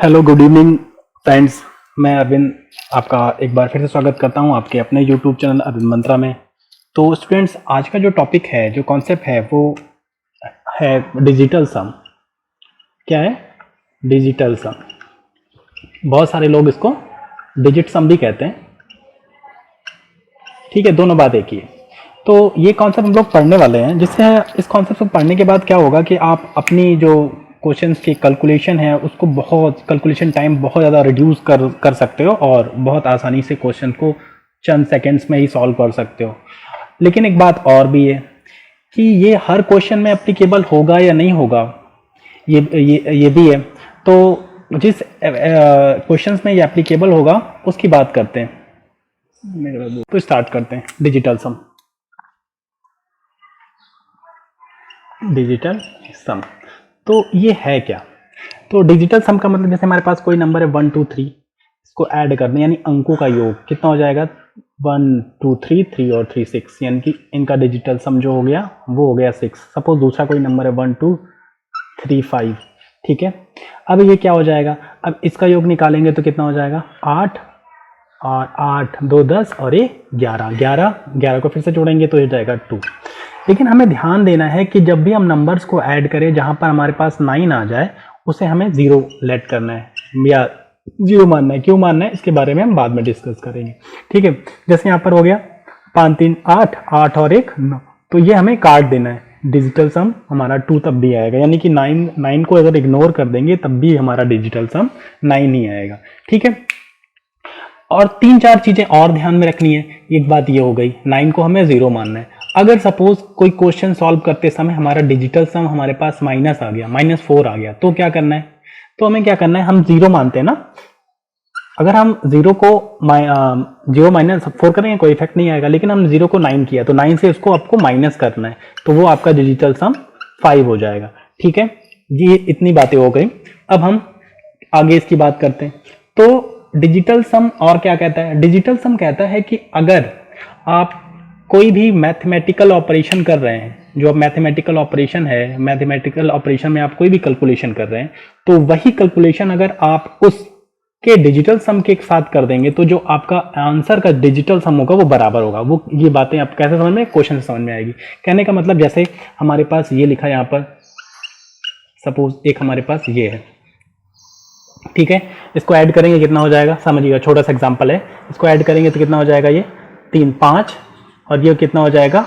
Hello good evening friends. मैं अरविंद आपका एक बार फिर से स्वागत करता हूं आपके अपने यूट्यूब चैनल अरविंद मंत्रा में। तो स्टूडेंट्स, आज का जो टॉपिक है, जो कॉन्सेप्ट है, वो है डिजिटल सम। क्या है? डिजिटल सम। बहुत सारे लोग इसको डिजिट सम भी कहते हैं। ठीक है, दोनों बात एक ही है। तो ये कॉन्सेप्ट हम लोग पढ़ने वाले हैं, जिससे इस कॉन्सेप्ट को पढ़ने के बाद क्या होगा कि आप अपनी जो क्वेश्चंस की कैलकुलेशन है उसको कैलकुलेशन टाइम बहुत ज़्यादा रिड्यूस कर सकते हो और बहुत आसानी से क्वेश्चन को चंद सेकंड्स में ही सॉल्व कर सकते हो। लेकिन एक बात और भी है कि ये हर क्वेश्चन में एप्लीकेबल होगा या नहीं होगा, ये भी है। तो जिस क्वेश्चंस में ये एप्लीकेबल होगा उसकी बात करते हैं। तो स्टार्ट करते हैं डिजिटल सम। डिजिटल सम तो ये है क्या? तो डिजिटल सम का मतलब, जैसे हमारे पास कोई नंबर है 1 2 3, इसको ऐड कर दें यानी अंकों का योग कितना हो जाएगा? 1 2 3, 3 और 3 6, यानी कि इनका डिजिटल सम जो हो गया वो हो गया 6। सपोज दूसरा कोई नंबर है 1 2 3 5। ठीक है, अब ये क्या हो जाएगा? अब इसका योग निकालेंगे तो कितना हो जाएगा? 8 और 8 2 10 और ये 11 11 11 को फिर से जोड़ेंगे तो हो जाएगा 2। लेकिन हमें ध्यान देना है कि जब भी हम नंबर्स को ऐड करें, जहां पर हमारे पास 9 आ जाए उसे हमें 0 लेट करना है या 0 मानना है। क्यों मानना है इसके बारे में हम बाद में डिस्कस करेंगे। ठीक है, जैसे यहाँ पर हो गया 5 3 8, 8 और 1 9, तो ये हमें काट देना है। डिजिटल सम हमारा 2 तब भी आएगा, यानी कि 9 को अगर इग्नोर कर देंगे तब भी हमारा डिजिटल सम 9 ही आएगा। ठीक है, और 3 4 चीजें और ध्यान में रखनी है। एक बात ये हो गई, 9 को हमें 0 मानना है। अगर सपोज कोई क्वेश्चन सॉल्व करते समय हमारा डिजिटल सम हमारे पास माइनस आ गया, -4 आ गया, तो क्या करना है? तो हमें क्या करना है, हम 0 मानते हैं ना। अगर हम 0 को 0 - 4 करेंगे कोई इफेक्ट नहीं आएगा, लेकिन हम 0 को 9 किया तो 9 से उसको आपको माइनस करना है, तो वो आपका डिजिटल सम 5 हो जाएगा। ठीक है, ये इतनी बातें हो गई। अब हम आगे इसकी बात करते हैं। तो डिजिटल सम और क्या कहता है? डिजिटल सम कहता है कि अगर आप कोई भी मैथमेटिकल ऑपरेशन कर रहे हैं, जो मैथमेटिकल ऑपरेशन है, मैथमेटिकल ऑपरेशन में आप कोई भी कैलकुलेशन कर रहे हैं, तो वही कैलकुलेशन अगर आप उसके डिजिटल सम के साथ कर देंगे तो जो आपका आंसर का डिजिटल सम होगा वो बराबर होगा। वो ये बातें आप कैसे समझ में, क्वेश्चन से समझ में आएगी। कहने का मतलब, जैसे हमारे पास ये लिखा है यहाँ पर, सपोज एक हमारे पास ये है। ठीक है, इसको ऐड करेंगे कितना हो जाएगा? समझिएगा, छोटा सा एग्जांपल है। इसको ऐड करेंगे तो कितना हो जाएगा? ये 3 5 और ये कितना हो जाएगा?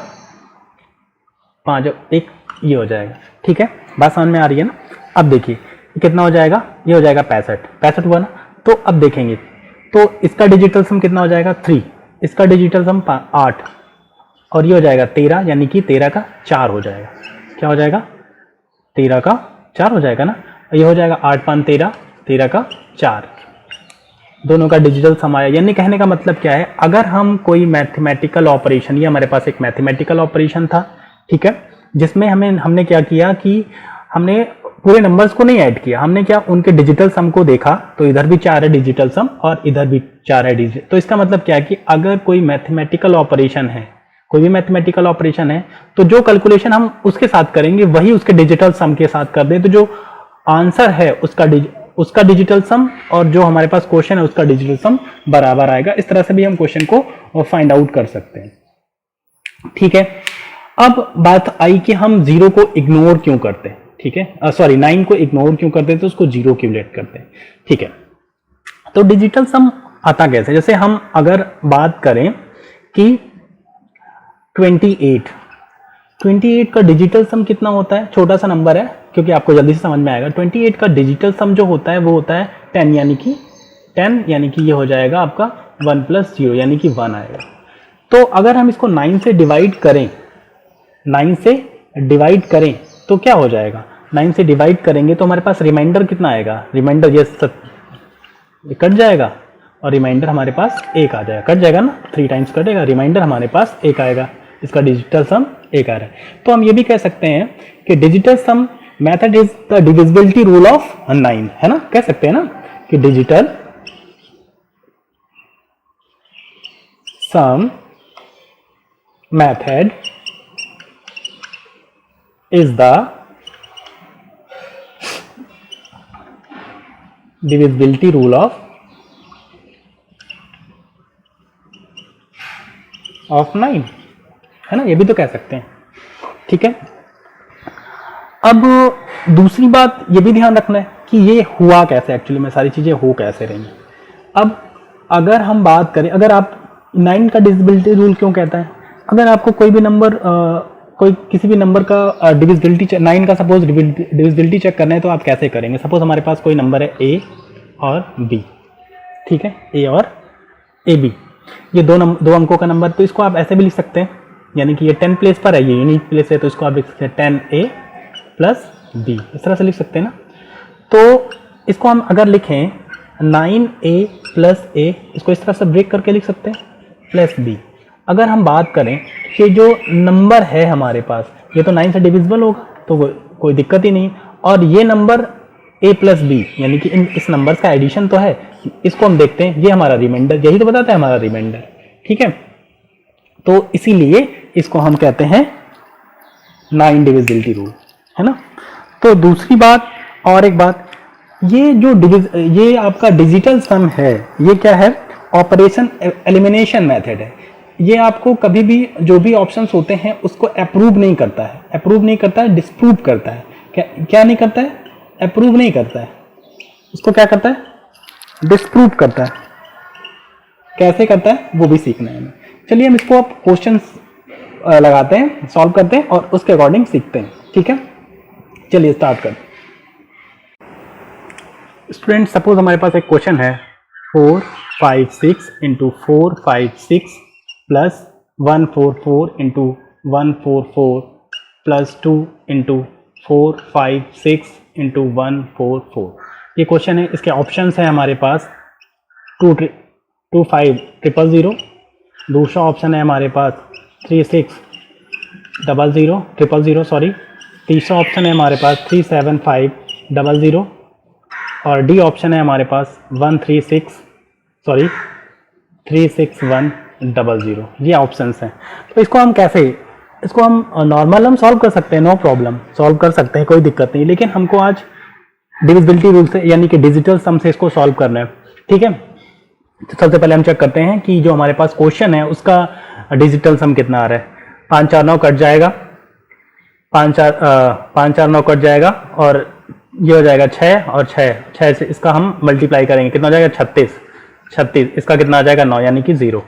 5 और 1, ये हो जाएगा। ठीक है, बात समझ में आ रही है ना? अब देखिए कितना हो जाएगा? ये हो जाएगा 65 65 हुआ ना। तो अब देखेंगे तो इसका डिजिटल सम कितना हो जाएगा? 3। इसका डिजिटल सम 8 और ये हो जाएगा 13, यानी कि 13 का 4 हो जाएगा। क्या हो जाएगा? 13 का 4 हो जाएगा ना। ये हो जाएगा 8 5 13, 13 का 4, दोनों का डिजिटल सम आया। यानी कहने का मतलब क्या है, अगर हम कोई मैथमेटिकल ऑपरेशन, ये हमारे पास एक मैथमेटिकल ऑपरेशन था, ठीक है, जिसमें हमने क्या किया कि हमने पूरे नंबर्स को नहीं ऐड किया, हमने क्या उनके डिजिटल सम को देखा, तो इधर भी 4 है डिजिटल सम और इधर भी 4 है डिजिटल। तो इसका मतलब क्या है कि अगर कोई मैथमेटिकल ऑपरेशन है, कोई भी मैथमेटिकल ऑपरेशन है, तो जो कैलकुलेशन हम उसके साथ करेंगे वही उसके डिजिटल सम के साथ कर दें, तो जो आंसर है उसका डिजिटल सम और जो हमारे पास क्वेश्चन है उसका डिजिटल सम बराबर आएगा। इस तरह से भी हम क्वेश्चन को फाइंड आउट कर सकते हैं। ठीक है, अब बात आई कि हम 0 को इग्नोर क्यों करते हैं। ठीक है, सॉरी 9 को इग्नोर क्यों करते हैं, तो उसको 0 क्यों लेट करते हैं। ठीक है, तो डिजिटल सम आता कैसे? जैसे हम अगर बात करें कि 28 का डिजिटल सम कितना होता है? छोटा सा नंबर है क्योंकि आपको जल्दी से समझ में आएगा। 28 का डिजिटल सम जो होता है वो होता है 10, यानी कि ये हो जाएगा आपका 1 + 0, यानी कि 1 आएगा। तो अगर हम इसको 9 से डिवाइड करें, 9 से डिवाइड करें तो क्या हो जाएगा? 9 से डिवाइड करेंगे तो हमारे पास रिमाइंडर कितना आएगा? रिमाइंडर ये कट जाएगा और रिमाइंडर हमारे पास 1 आ जाएगा। कट जाएगा ना, 3 टाइम्स कटेगा, रिमाइंडर हमारे पास 1 आएगा। इसका डिजिटल सम 1 आ रहा है। तो हम ये भी कह सकते हैं कि digital sum method is the divisibility rule of 9, है ना? कह सकते हैं ना कि digital sum method is the divisibility rule of 9, है ना, ये भी तो कह सकते हैं। ठीक है, अब दूसरी बात ये भी ध्यान रखना है कि ये हुआ कैसे, एक्चुअली में सारी चीजें हो कैसे रही हैं। अब अगर हम बात करें, अगर आप 9 का डिविजिबिलिटी रूल क्यों कहता है, अगर आपको कोई भी नंबर कोई किसी भी नंबर का डिविजिबिलिटी 9 का सपोज डिविजिबिलिटी चेक करना है तो आप कैसे करेंगे। सपोज हमारे पास कोई नंबर है ए और बी, ठीक है, ए और ए बी, ये दो अंकों का नंबर, तो इसको आप ऐसे भी लिख सकते हैं, यानी कि ये 10 प्लेस पर है, ये यूनिक प्लेस है, तो इसको आप लिख सकते हैं 10a प्लस बी, इस तरह से लिख सकते हैं ना। तो इसको हम अगर लिखें 9a प्लस a, इसको इस तरह से ब्रेक करके लिख सकते हैं प्लस बी। अगर हम बात करें कि जो नंबर है हमारे पास, ये तो 9 से डिविजिबल होगा, तो कोई दिक्कत ही नहीं, और ये नंबर a प्लस बी, यानी कि इस नंबर का एडिशन तो है, इसको हम देखते हैं, ये हमारा रिमाइंडर, यही तो बताता है हमारा रिमाइंडर। ठीक है, तो इसीलिए इसको हम कहते हैं 9 डिविजिबिलिटी रूल, है ना। तो दूसरी बात, और एक बात, ये जो ये आपका डिजिटल सम है, ये क्या है, ऑपरेशन एलिमिनेशन मेथड है। ये आपको कभी भी जो भी ऑप्शंस होते हैं उसको अप्रूव नहीं करता है, डिस्प्रूव करता है। क्या नहीं करता है, अप्रूव नहीं करता है, इसको क्या करता है, डिस्प्रूव करता है। कैसे करता है वो भी सीखना है हमें। चलिए हम इसको अब क्वेश्चंस लगाते हैं, सॉल्व करते हैं और उसके अकॉर्डिंग सीखते हैं। ठीक है, चलिए स्टार्ट करते हैं। स्टूडेंट, सपोज हमारे पास एक क्वेश्चन है 4 5 6 into 4 5 6 plus 144 into 144 plus 2 into 4 5 6 into 144। ये क्वेश्चन है, इसके ऑप्शंस हैं हमारे पास 2 5 0 0। दूसरा ऑप्शन है हमारे पास 3 6 0 0 सॉरी। तीसरा ऑप्शन है हमारे पास 3 7 5 0 और डी ऑप्शन है हमारे पास 3 6 1 0। ये ऑप्शंस हैं। तो इसको हम कैसे, इसको हम नॉर्मल हम सॉल्व कर सकते हैं, नो प्रॉब्लम, सॉल्व कर सकते हैं, कोई दिक्कत नहीं, लेकिन हमको आज डिविजिबिलिटी रूल से यानी कि डिजिटल सम से इसको सॉल्व करना है। ठीक है, तो सबसे पहले हम चेक करते हैं कि जो हमारे पास क्वेश्चन है उसका डिजिटल सम कितना आ रहा है। 5 4 9 कट जाएगा, 5 4 9 कट जाएगा और ये हो जाएगा 6 और 6 से इसका हम मल्टीप्लाई करेंगे, कितना हो जाएगा 36, इसका कितना आ जाएगा 9 यानी कि 0।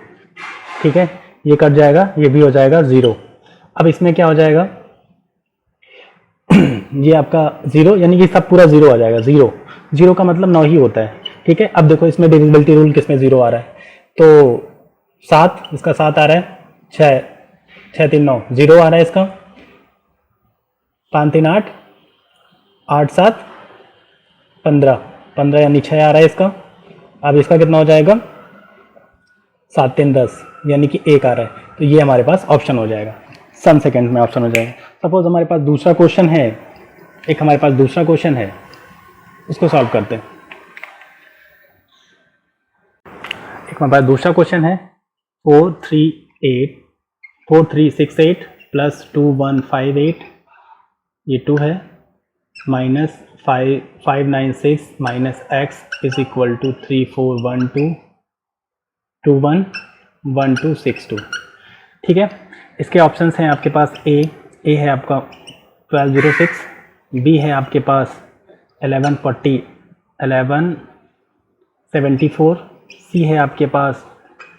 ठीक है, ये कट जाएगा, ये भी हो जाएगा 0। अब इसमें क्या हो जाएगा ये आपका 0 यानी कि सब पूरा 0 आ जाएगा। 0 का मतलब 9 ही होता है। ठीक है, अब देखो इसमें डिविजिबिलिटी रूल किसमें 0 आ रहा है, तो 7, इसका 7 आ रहा है, 6 3 9 0 आ रहा है इसका, 5 3 8 8 7 15 यानी 6 आ रहा है इसका। अब इसका कितना हो जाएगा 7 3 10 यानी कि 1 आ रहा है, तो ये हमारे पास ऑप्शन हो जाएगा, सम सेकंड में ऑप्शन हो जाएगा। सपोज हमारे पास दूसरा क्वेश्चन है, एक हमारे पास दूसरा क्वेश्चन है, इसको सॉल्व करते हैं। एक हमारे पास दूसरा क्वेश्चन है 4 3 6 8 प्लस 2 1 5 8, ये 2 है, minus 5 9 6 minus x is equal to 3 4 1 2 2 1 1 2 6 2। ठीक है, इसके ऑप्शंस हैं आपके पास ए है आपका 1206, बी है आपके पास 1174, सी है आपके पास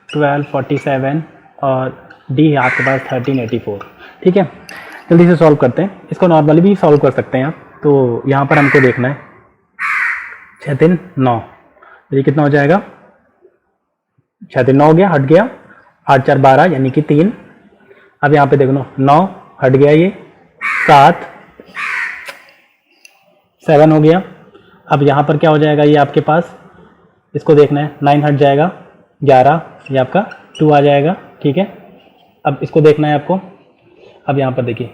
1247 और डी है आपके पास 1384। ठीक है, जल्दी से सॉल्व करते हैं। इसको नॉर्मली भी सॉल्व कर सकते हैं आप। तो यहाँ पर हमको देखना है 6 3 9, ये कितना हो जाएगा, 6 3 9 हो गया, हट गया, 8 4 12 यानी कि 3। अब यहाँ पे देखो 9 हट गया, ये 7 हो गया। अब यहाँ पर क्या हो जाएगा, ये आपके पास इसको देखना है, 9 हट जाएगा, 11 ये आपका 2 आ जाएगा। ठीक है, अब इसको देखना है आपको। अब यहाँ पर देखिए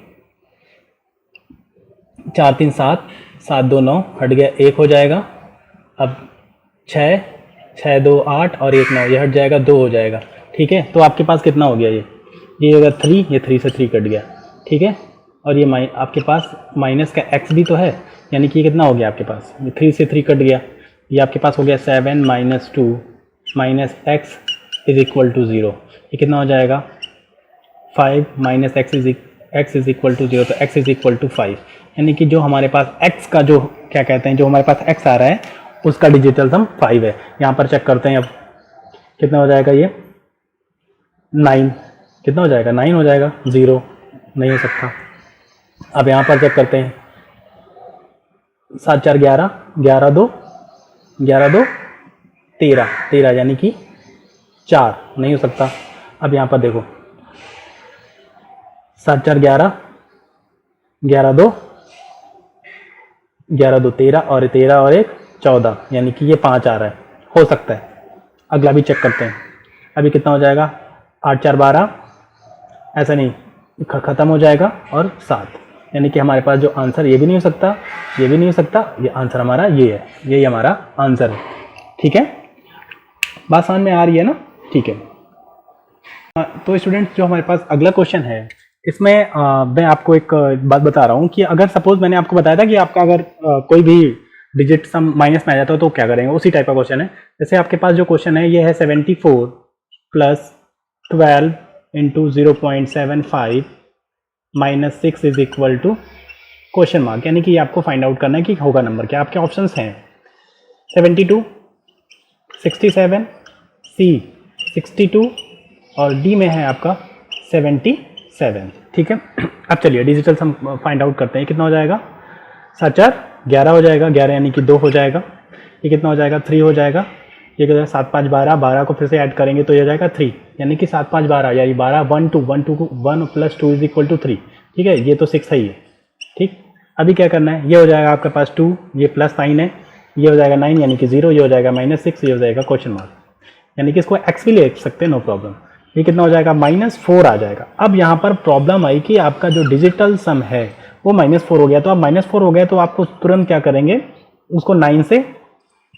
4 3 7 7 2 9 हट गया, 1 हो जाएगा। अब 6 2 8 और 1 9, ये हट जाएगा, 2 हो जाएगा। ठीक है, तो आपके पास कितना हो गया, ये अगर 3, ये 3 से 3 कट गया। ठीक है, और ये आपके पास माइनस का x भी तो है, यानी कि ये कितना हो गया आपके पास, ये 3 से 3 कट गया, ये आपके पास हो गया 7 minus 2 minus x is equal to 0। ये कितना हो जाएगा 5 minus x is equal to 0, तो एक्स इज इक्वल टू 5। यानी कि जो हमारे पास एक्स का जो क्या कहते हैं, जो हमारे पास एक्स आ रहा है उसका डिजिटल सम 5 है। यहाँ पर चेक करते हैं अब कितना हो जाएगा, ये 9, कितना हो जाएगा 9 हो जाएगा, 0 नहीं हो सकता। अब यहाँ पर चेक करते हैं 7 4 11, 11 2 13, 13 यानी कि 4 नहीं हो सकता। अब यहाँ पर देखो 7 4 11, 11 2 13 और 13 और 1 14 यानी कि ये 5 आ रहा है, हो सकता है। अगला भी चेक करते हैं, अभी कितना हो जाएगा 8 4 12, ऐसा नहीं ख़त्म हो जाएगा, और 7 यानी कि हमारे पास जो आंसर ये भी नहीं हो सकता, ये भी नहीं हो सकता, ये आंसर हमारा ये है, यही हमारा आंसर है। ठीक है, बात समझ में आ रही है ना? ठीक है। तो स्टूडेंट्स जो हमारे पास अगला क्वेश्चन है इसमें मैं आपको एक बात बता रहा हूँ कि अगर सपोज मैंने आपको बताया था कि आपका अगर कोई भी डिजिट सम माइनस में आ जाता है तो क्या करेंगे, उसी टाइप का क्वेश्चन है। जैसे आपके पास जो क्वेश्चन है ये है 74 plus 12 into 0.75 minus 6 is equal to question mark, यानी कि आपको फाइंड आउट करना है कि होगा नंबर क्या। आपके ऑप्शंस हैं 72, 67, सी 62 और डी में है आपका 77। ठीक है, अब चलिए डिजिटल सम फाइंड आउट करते हैं। कितना हो जाएगा 7 4 11 हो जाएगा, 11 यानी कि 2 हो जाएगा। ये कितना हो जाएगा 3 हो जाएगा। ये कितना 7 5 12, 12 को फिर से ऐड करेंगे तो ये हो जाएगा 3, यानी कि 7 5 12 यानी 12 1 2 1 2 1 प्लस 2 इज इक्वल टू 3। ठीक है, ये तो 6 है ही है। ठीक, अभी क्या करना है, ये हो जाएगा आपके पास 2, ये प्लस साइन है, ये हो जाएगा 9 यानी कि 0, ये हो जाएगा -6, ये हो जाएगा क्वेश्चन मार्क, यानी कि इसको एक्स भी ले सकते हैं, नो प्रॉब्लम। ये कितना हो जाएगा -4 आ जाएगा। अब यहाँ पर प्रॉब्लम आई कि आपका जो डिजिटल सम है वो -4 हो गया, तो अब -4 हो गया तो आपको तुरंत क्या करेंगे, उसको 9 से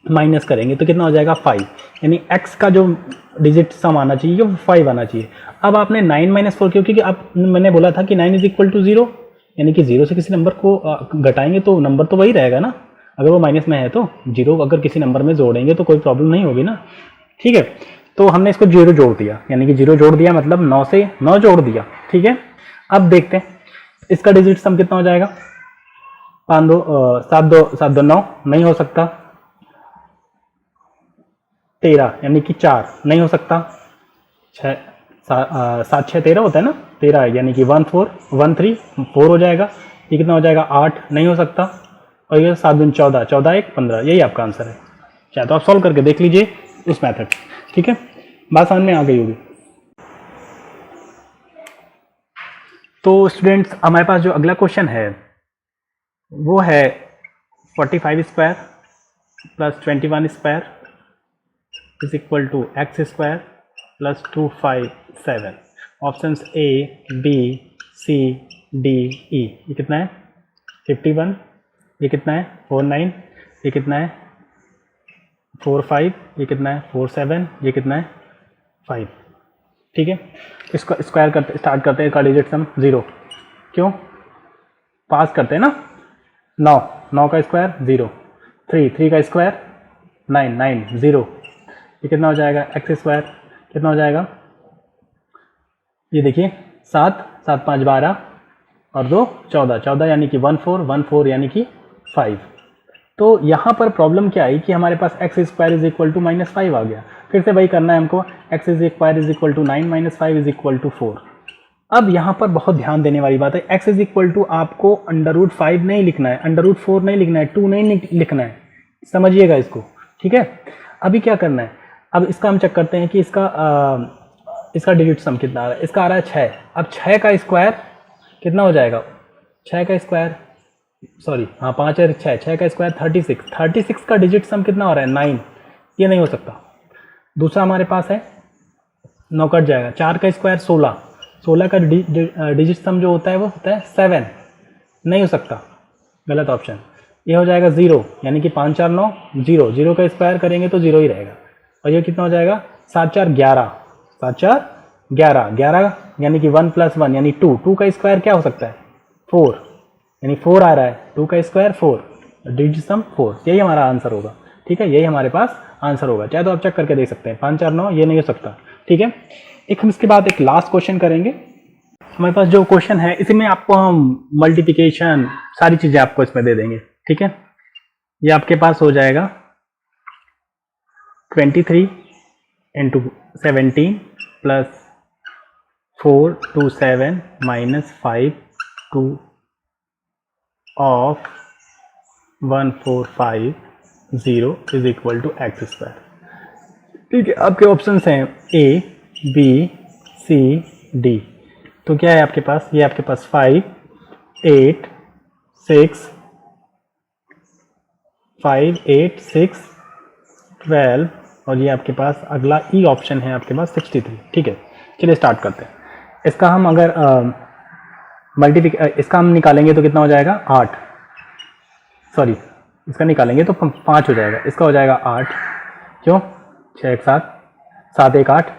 माइनस करेंगे, तो कितना हो जाएगा 5, यानी x का जो डिजिट सम आना चाहिए वो 5 आना चाहिए। अब आपने 9 - 4 क्योंकि अब मैंने बोला था कि 9 इज इक्वल टू 0, यानी कि 0 से किसी नंबर को घटाएंगे तो नंबर तो वही रहेगा ना, अगर वो माइनस में है तो 0 अगर किसी नंबर में जोड़ेंगे तो कोई प्रॉब्लम नहीं होगी ना। ठीक है, तो हमने इसको 0 जोड़ दिया, यानी कि 0 जोड़ दिया मतलब 9 से 9 जोड़ दिया। ठीक है, अब देखते हैं इसका डिजिट सम कितना हो जाएगा। 5 2 7 2 9 नहीं हो सकता। 13 यानी कि 4 नहीं हो सकता। 7 6 13 होता है ना, 13 यानी कि 1 4 1 3 4 हो जाएगा। ये कितना हो जाएगा 8 नहीं हो सकता। और ये 7 दूनी 14, 14 1 15, यही आपका आंसर है। चाहे तो आप सॉल्व करके देख लीजिए उस मेथड। ठीक है, बात समझ में आ गई होगी। तो स्टूडेंट्स हमारे पास जो अगला क्वेश्चन है वो है 45 square plus 21 square is equal to x square plus 257। Options A B C D E. ये कितना है 51, ये कितना है 49, ये कितना है 45, ये कितना है 47, ये कितना है 5। ठीक है, इसको स्क्वायर करते स्टार्ट करते हैं। इसका डिजिट सम 0, क्यों पास करते हैं ना। 9 9 का स्क्वायर 0, 3 3 का स्क्वायर 9 9 0। ये कितना हो जाएगा एक्स स्क्वायर, कितना हो जाएगा, ये देखिए 7 7 5 12 और 2 14, 14 यानी कि 1 4 1 4 यानी कि 5। तो यहाँ पर प्रॉब्लम क्या आई कि हमारे पास x square is equal to -5 आ गया। फिर से वही करना है हमको, x square is equal to 9 - 5 is equal to 4। अब यहाँ पर बहुत ध्यान देने वाली बात है, एक्स इज इक्वल टू आपको √5 नहीं लिखना है, √4 नहीं लिखना है, 2 नहीं लिखना है, समझिएगा इसको। ठीक है, अभी क्या करना है, अब इसका हम चेक करते हैं कि इसका डिजिट सम कितना आ रहा है। इसका आ रहा है 6। अब 6 का स्क्वायर कितना हो जाएगा, 6 का स्क्वायर सॉरी हाँ 5 और 6, 6 का स्क्वायर 36, 36 का डिजिट सम कितना हो रहा है 9, ये नहीं हो सकता। दूसरा हमारे पास है 9 कट जाएगा, 4 का स्क्वायर 16, 16 का डिजिट सम जो होता है वो होता है 7, नहीं हो सकता, गलत ऑप्शन। ये हो जाएगा 0, यानी कि 5 4 9 0, 0 का स्क्वायर करेंगे तो 0 ही रहेगा। और ये कितना हो जाएगा 7 4 11, 7 4 11, 11 यानी कि 1 + 1 यानी 2, 2 का स्क्वायर क्या हो सकता है 4, यानी 4 आ रहा है, 2 का स्क्वायर 4, डिजिट सम 4, यही हमारा आंसर होगा। ठीक है, यही हमारे पास आंसर होगा। चाहे तो आप चेक करके देख सकते हैं, 5 4 9 ये नहीं हो सकता। ठीक है, एक हम इसके बाद एक लास्ट क्वेश्चन करेंगे। हमारे पास जो क्वेश्चन है इसी में आपको हम मल्टीप्लिकेशन सारी चीजें आपको इसमें दे देंगे। ठीक है, ये आपके पास हो जाएगा 23 into 17 plus 4 to 7 minus 5 to of 1450 is equal to x square. ठीक है, आपके ऑप्शंस हैं A, B, C, D। तो क्या है आपके पास, ये आपके पास 5 8 6 5 8 6 12 और ये आपके पास अगला ई ऑप्शन है आपके पास 63। ठीक है, चलिए स्टार्ट करते हैं। इसका हम अगर इसका हम निकालेंगे तो कितना हो जाएगा 8, सॉरी इसका निकालेंगे तो 5 हो जाएगा, इसका हो जाएगा 8, क्यों 6 1 7 7 1 8,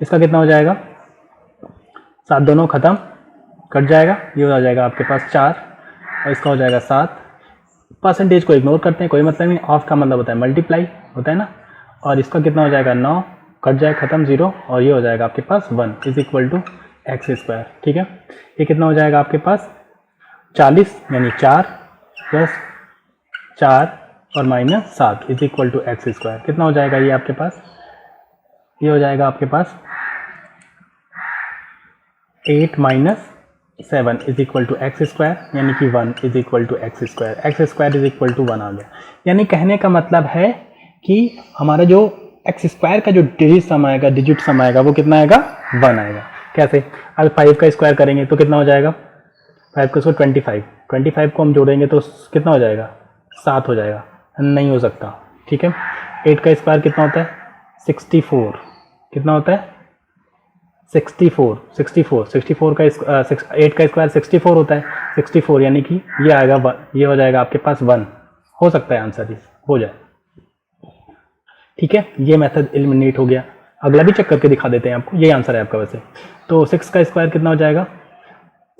इसका कितना हो जाएगा 7 दोनों खत्म कट जाएगा, ये हो जाएगा आपके पास 4 और इसका हो जाएगा 7। परसेंटेज को इग्नोर करते हैं, कोई मतलब नहीं, ऑफ का मतलब होता है मल्टीप्लाई होता है ना, और इसका कितना हो जाएगा 9 कट जाए खत्म 0 और ये हो जाएगा आपके पास 1 is equal to x square. ठीक है, ये कितना हो जाएगा आपके पास 40 यानी 4 प्लस 4 और minus 7 is equal to x square. कितना हो जाएगा ये आपके पास, ये हो जाएगा आपके पास 8 minus 7 is equal to x square यानी कि 1 is equal to x square. X square is equal to 1 आ गया, यानी कहने का मतलब है कि हमारा जो एक्स स्क्वायर का जो डिजिट सम आएगा वो कितना आएगा 1 आएगा। कैसे, अब 5 का स्क्वायर करेंगे तो कितना हो जाएगा 5 का स्क्वायर 25 को हम जोड़ेंगे तो कितना हो जाएगा 7 हो जाएगा, नहीं हो सकता। ठीक है, 8 का स्क्वायर कितना होता है 64, कितना होता है 64 का 8 का स्क्वायर 64 होता है, 64 यानी कि ये आएगा 1, ये हो जाएगा आपके पास 1, हो सकता है आंसर ये हो जाए। ठीक है, ये मेथड एलिमिनेट हो गया। अगला भी चेक करके दिखा देते हैं आपको, ये आंसर है आपका वैसे। तो 6 का स्क्वायर कितना हो जाएगा,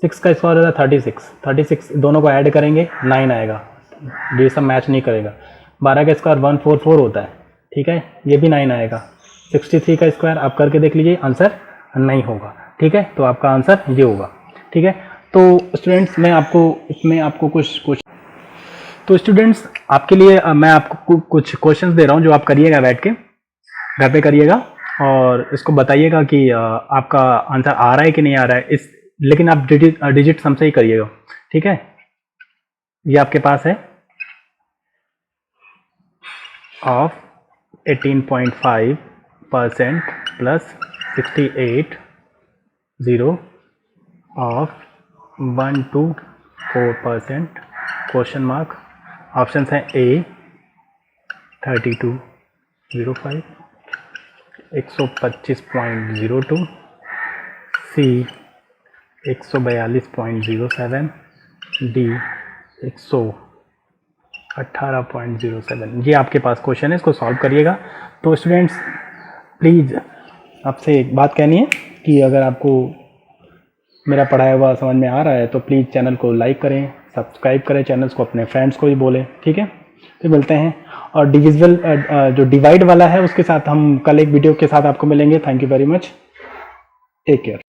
6 का स्क्वायर होगा 36 दोनों को ऐड करेंगे 9 आएगा, ये सब मैच नहीं करेगा। 12 का स्क्वायर 144 होता है, ठीक है, ये भी 9 आएगा। 63 का स्क्वायर आप करके देख लीजिए, आंसर नहीं होगा। ठीक है, तो आपका आंसर ये होगा। ठीक है, तो स्टूडेंट्स मैं आपको कुछ तो स्टूडेंट्स आपके लिए मैं आपको कुछ क्वेश्चंस दे रहा हूँ जो आप करिएगा, बैठ के घर पे करिएगा और इसको बताइएगा कि आपका आंसर आ रहा है कि नहीं आ रहा है। लेकिन आप डिजिट सम से ही करिएगा। ठीक है, ये आपके पास है of 18.5% plus 68 of 1 to 4% question mark. Options हैं A 3205 125.02, C 142.07, D 118.07। ये आपके पास क्वेश्चन है, इसको सॉल्व करिएगा। तो स्टूडेंट्स प्लीज़ आपसे एक बात कहनी है कि अगर आपको मेरा पढ़ाया हुआ समझ में आ रहा है तो प्लीज़ चैनल को लाइक करें, सब्सक्राइब करें, चैनल्स को अपने फ्रेंड्स को भी बोलें। ठीक है, तो मिलते हैं और डिविजल जो डिवाइड वाला है उसके साथ हम कल एक वीडियो के साथ आपको मिलेंगे। Thank you very much, take care.